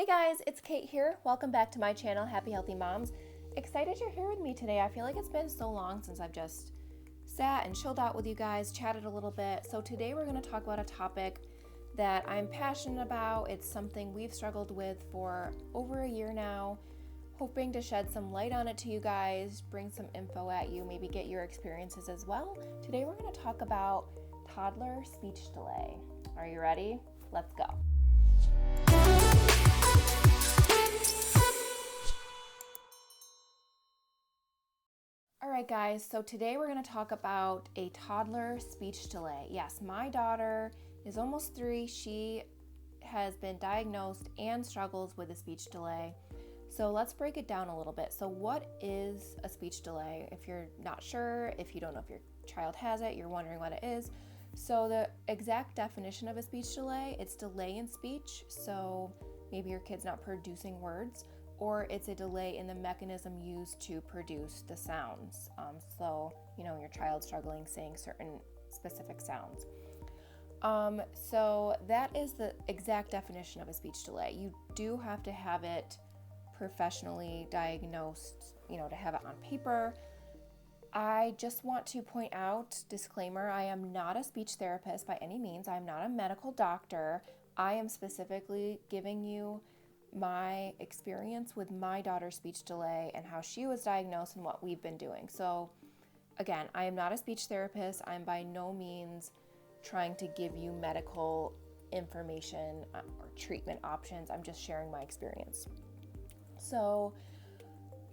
guys, it's Kate here. Welcome back to my channel, Happy Healthy Moms. Excited you're here with me today. I feel like it's been so long since I've just sat and chilled out with you guys, chatted a little bit. So today we're going to talk about a topic that I'm passionate about. It's something we've struggled with for over a year now, hoping to shed some light on it to you guys, bring some info at you, maybe get your experiences as well. Today we're going to talk about toddler speech delay. Are you ready? Let's go. Alright guys, so today we're going to talk about a toddler speech delay. Yes, my daughter is almost 3. She has been diagnosed and struggles with a speech delay. So let's break it down a little bit. So what is a speech delay? If you're not sure, if you don't know if your child has it, you're wondering what it is. So the exact definition of a speech delay, it's delay in speech. So maybe your kid's not producing words, or it's a delay in the mechanism used to produce the sounds. So, your child's struggling saying certain specific sounds. So that is the exact definition of a speech delay. You do have to have it professionally diagnosed, to have it on paper. I just want to point out, disclaimer, I am not a speech therapist by any means. I'm not a medical doctor. I am specifically giving you my experience with my daughter's speech delay and how she was diagnosed and what we've been doing. So again, I am not a speech therapist. I'm by no means trying to give you medical information or treatment options. I'm just sharing my experience. So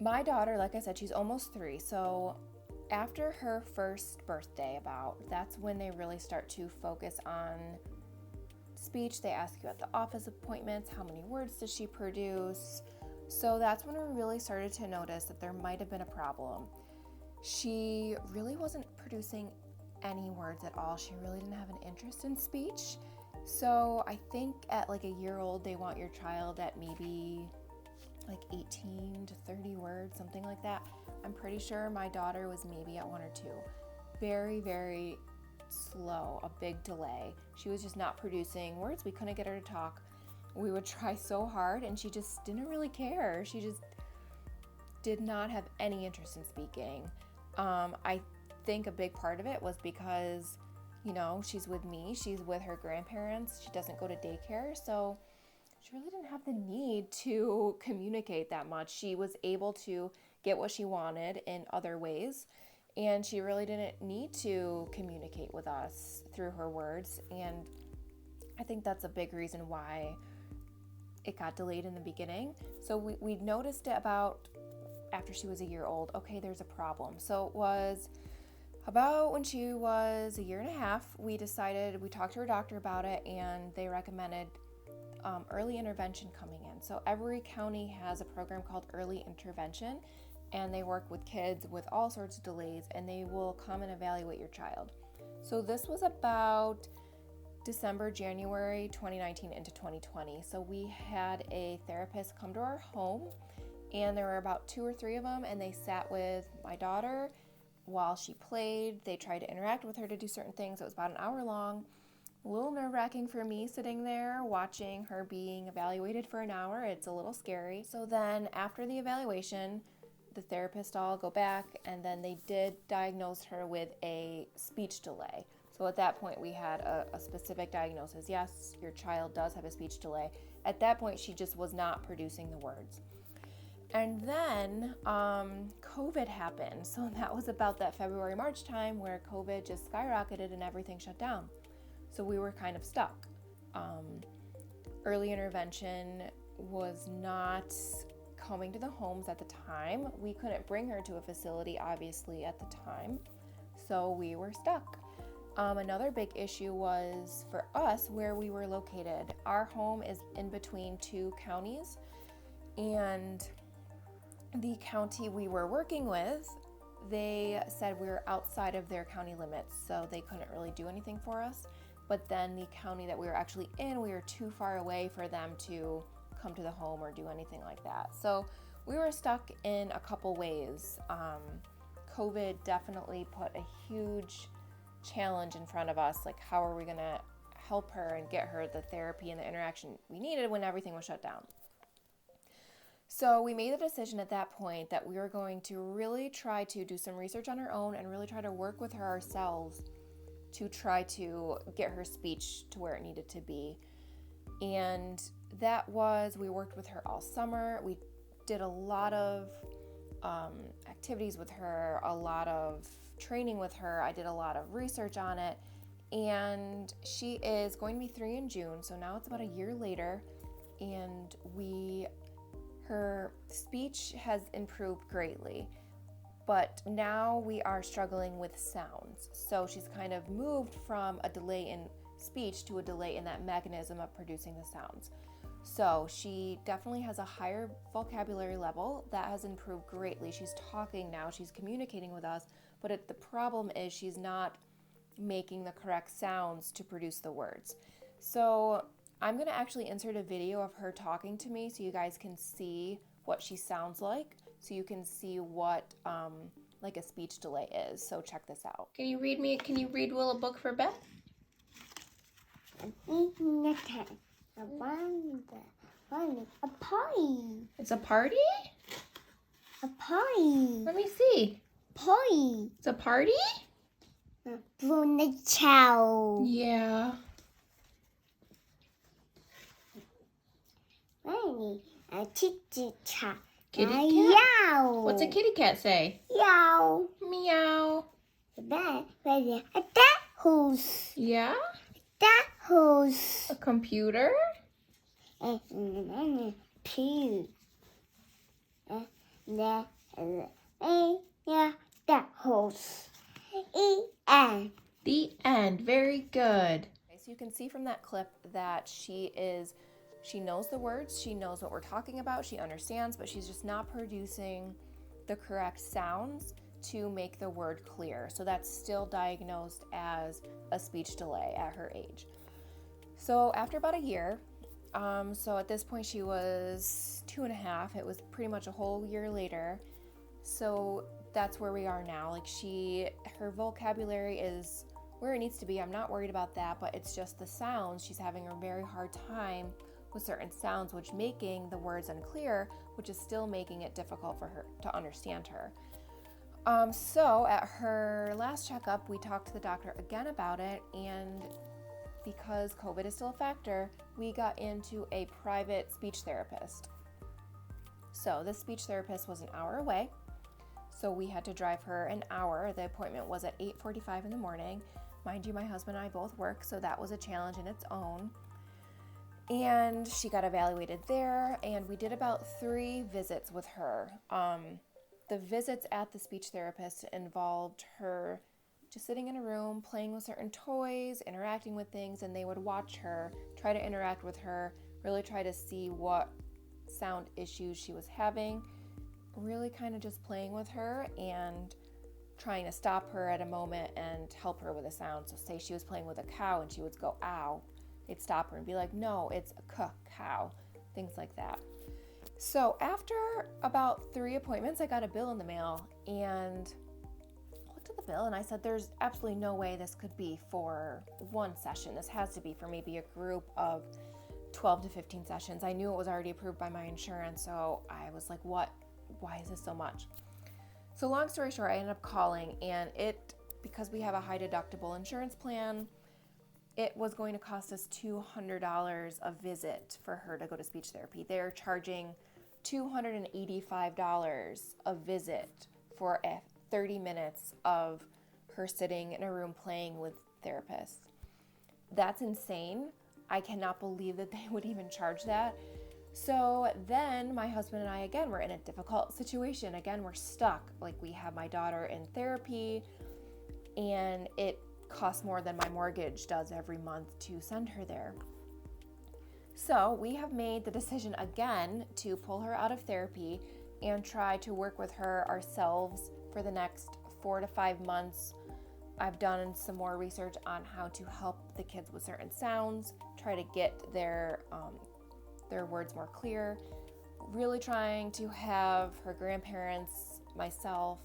my daughter, like I said, she's almost 3. So after her first birthday that's when they really start to focus on speech. They ask you at the office appointments, how many words does she produce? So that's when we really started to notice that there might have been a problem. She really wasn't producing any words at all. She really didn't have an interest in speech. So I think at like a year old, they want your child at maybe like 18 to 30 words, something like that. I'm pretty sure my daughter was maybe at 1 or 2. Very, very slow, a big delay. She was just not producing words. We couldn't get her to talk. We would try so hard and she just didn't really care. She just did not have any interest in speaking. I think a big part of it was because, she's with me, she's with her grandparents, she doesn't go to daycare, so she really didn't have the need to communicate that much. She was able to get what she wanted in other ways, and she really didn't need to communicate with us through her words. And I think that's a big reason why it got delayed in the beginning. So we noticed it about after she was a year old. Okay, there's a problem. So it was about when she was a year and a half, we talked to her doctor about it, and they recommended early intervention coming in. So every county has a program called early intervention, and they work with kids with all sorts of delays, and they will come and evaluate your child. So this was about December, January 2019 into 2020. So we had a therapist come to our home, and there were about 2 or 3 of them, and they sat with my daughter while she played. They tried to interact with her to do certain things. It was about an hour long. A little nerve-wracking for me sitting there watching her being evaluated for an hour. It's a little scary. So then after the evaluation, the therapist all go back, and then they did diagnose her with a speech delay. So at that point, we had a specific diagnosis. Yes, your child does have a speech delay. At that point, she just was not producing the words. And then COVID happened. So that was about that February, March time where COVID just skyrocketed and everything shut down. So we were kind of stuck. Early intervention was not coming to the homes at the time. We couldn't bring her to a facility, obviously, at the time. So we were stuck. Another big issue was for us where we were located. Our home is in between 2 counties, and the county we were working with, they said we were outside of their county limits, so they couldn't really do anything for us. But then the county that we were actually in, we were too far away for them to come to the home or do anything like that. So we were stuck in a couple ways. COVID definitely put a huge challenge in front of us. Like, how are we going to help her and get her the therapy and the interaction we needed when everything was shut down? So we made the decision at that point that we were going to really try to do some research on our own and really try to work with her ourselves to try to get her speech to where it needed to be. And we worked with her all summer. We did a lot of activities with her, a lot of training with her. I did a lot of research on it. And she is going to be 3 in June. So now it's about a year later. And her speech has improved greatly. But now we are struggling with sounds. So she's kind of moved from a delay in speech to a delay in that mechanism of producing the sounds. So she definitely has a higher vocabulary level. That has improved greatly. She's talking now, she's communicating with us, but the problem is she's not making the correct sounds to produce the words. So I'm going to actually insert a video of her talking to me so you guys can see what she sounds like, so you can see what like a speech delay is. So check this out. Can you read Will a book for Beth? A party. It's a party? A party. Let me see. Party. It's a party? From the chow. Yeah. A kitty cat. Kitty cat? Yow. What's a kitty cat say? Yow. Meow. A that house. Yeah? That house. A computer? Pee. That house. And The end. Very good. Okay, so you can see from that clip that she knows the words, she knows what we're talking about, she understands, but she's just not producing the correct sounds to make the word clear. So that's still diagnosed as a speech delay at her age. So after about a year, so at this point she was 2.5, it was pretty much a whole year later. So that's where we are now. Like her vocabulary is where it needs to be. I'm not worried about that, but it's just the sounds. She's having a very hard time with certain sounds, which making the words unclear, which is still making it difficult for her to understand her. So at her last checkup, we talked to the doctor again about it, and because COVID is still a factor, we got into a private speech therapist. So this speech therapist was an hour away, so we had to drive her an hour. The appointment was at 8:45 in the morning. Mind you, my husband and I both work, so that was a challenge in its own. And she got evaluated there, and we did about 3 visits with her. The visits at the speech therapist involved her just sitting in a room, playing with certain toys, interacting with things, and they would watch her, try to interact with her, really try to see what sound issues she was having, really kind of just playing with her and trying to stop her at a moment and help her with a sound. So say she was playing with a cow and she would go, ow, they'd stop her and be like, no, it's a cow, things like that. So after about 3 appointments, I got a bill in the mail and looked at the bill and I said, there's absolutely no way this could be for 1 session. This has to be for maybe a group of 12 to 15 sessions. I knew it was already approved by my insurance, so I was like, why is this so much? So long story short, I ended up calling, and because we have a high deductible insurance plan, it was going to cost us $200 a visit for her to go to speech therapy. They're charging $285 a visit for 30 minutes of her sitting in a room playing with therapists. That's insane. I cannot believe that they would even charge that. So then my husband and I, again, we're in a difficult situation. Again, we're stuck. Like, we have my daughter in therapy, and it costs more than my mortgage does every month to send her there. So we have made the decision again to pull her out of therapy and try to work with her ourselves for the next 4 to 5 months. I've done some more research on how to help the kids with certain sounds, try to get their words more clear, really trying to have her grandparents, myself,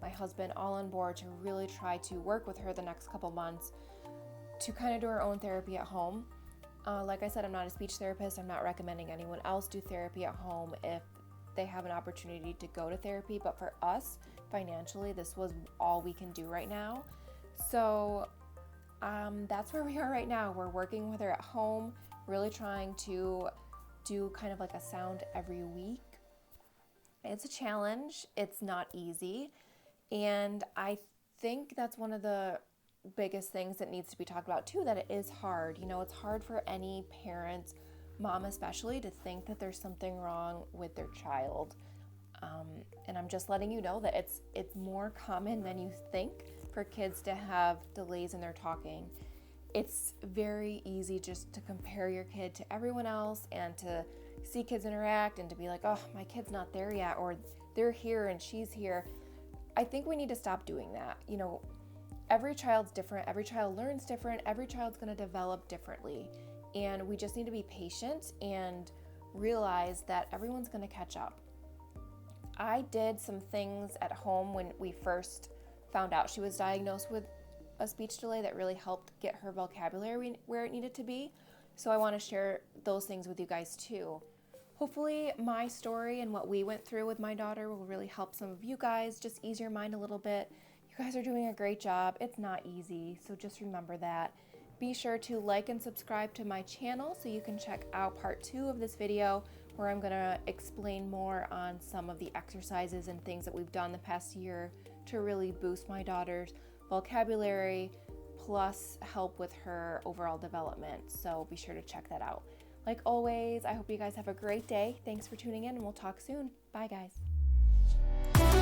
my husband all on board to really try to work with her the next couple months to kind of do her own therapy at home. Like I said, I'm not a speech therapist. I'm not recommending anyone else do therapy at home if they have an opportunity to go to therapy, but for us, financially, this was all we can do right now. So that's where we are right now. We're working with her at home, really trying to do kind of like a sound every week. It's a challenge. It's not easy. And I think that's one of the biggest things that needs to be talked about too, that it is hard. You know, it's hard for any parent, mom especially, to think that there's something wrong with their child. And I'm just letting you know that it's more common than you think for kids to have delays in their talking. It's very easy just to compare your kid to everyone else and to see kids interact and to be like, oh, my kid's not there yet, or they're here and she's here. I think we need to stop doing that. You know, every child's different, every child learns different, every child's going to develop differently. And we just need to be patient and realize that everyone's going to catch up. I did some things at home when we first found out she was diagnosed with a speech delay that really helped get her vocabulary where it needed to be. So I want to share those things with you guys too. Hopefully my story and what we went through with my daughter will really help some of you guys, just ease your mind a little bit. You guys are doing a great job. It's not easy, so just remember that. Be sure to like and subscribe to my channel so you can check out part 2 of this video, where I'm going to explain more on some of the exercises and things that we've done the past year to really boost my daughter's vocabulary, plus help with her overall development. So be sure to check that out. Like always, I hope you guys have a great day. Thanks for tuning in, and we'll talk soon. Bye, guys.